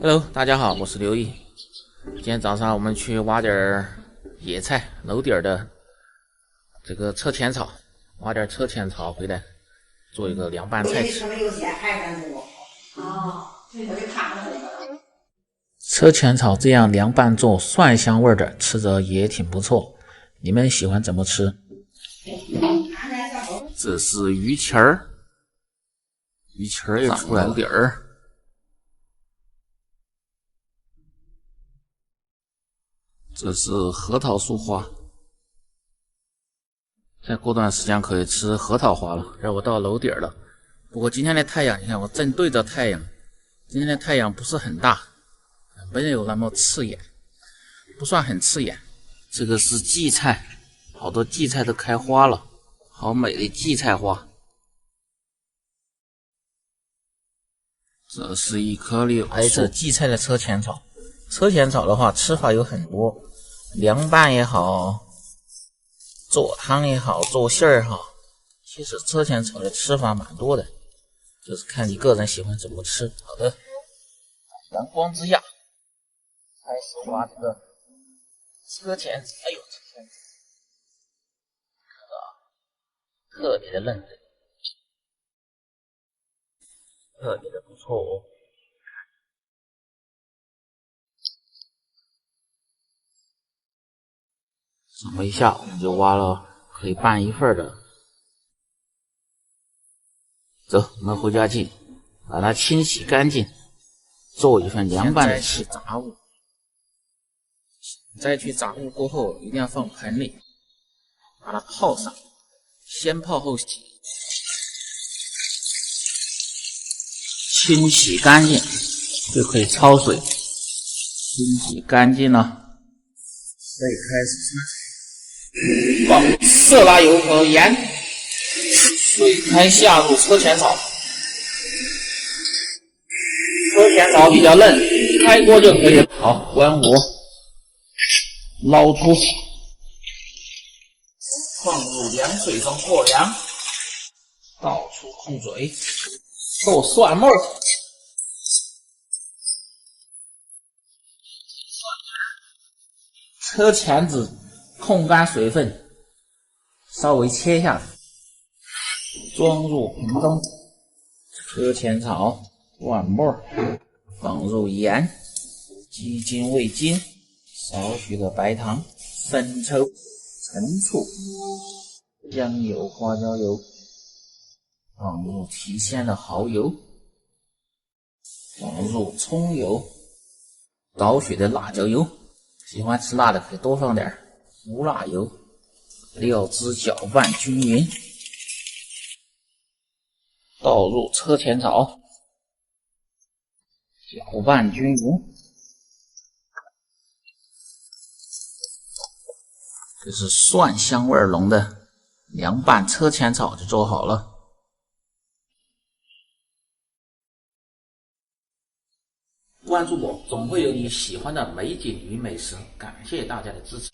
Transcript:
Hello，大家好，我是刘毅。今天早上我们去挖点野菜，楼底的这个车前草，挖点车前草回来做一个凉拌菜吃。车前草这样凉拌做蒜香味的，吃着也挺不错。你们喜欢怎么吃？这是鱼签儿，鱼签儿也出来了底儿。这是核桃树花，再过段时间可以吃核桃花了。让我到楼底了，不过今天的太阳，你看我正对着太阳，今天的太阳不是很大，没有那么刺眼，不算很刺眼。这个是荠菜，好多荠菜都开花了，好美的荠菜花。这是一棵柳树，挨着荠菜的车前草。车前草的话，吃法有很多，凉拌也好，做汤也好，做馅儿也好，其实车前草的吃法蛮多的，就是看你个人喜欢怎么吃。好的，阳光之下开始挖这个车前子。哎呦，车前子看到啊，特别的嫩，特别的不错哦。这么一下我们就挖了可以拌一份的。走，我们回家去把它清洗干净，做一份凉拌的吃。杂物，摘去杂物过后，一定要放盆里，把它泡上，先泡后洗，清洗干净就可以焯水。清洗干净了，可以开始放入色拉油和盐，水开下入车前草。车前草比较嫩，开锅就可以了。好，关火，捞出，放入凉水中过凉，倒出控水，做蒜末。车前子控干水分，稍微切下来，装入瓶中。车前草、蒜末，放入盐、鸡精、味精，少许的白糖、生抽、陈醋、香油、花椒油，放入提鲜的蚝油，放入葱油，少许的辣椒油，喜欢吃辣的可以多放点胡辣油，料汁搅拌均匀，倒入车前草，搅拌均匀。这是蒜香味浓的凉拌车前草就做好了。关注我，总会有你喜欢的美景与美食。感谢大家的支持。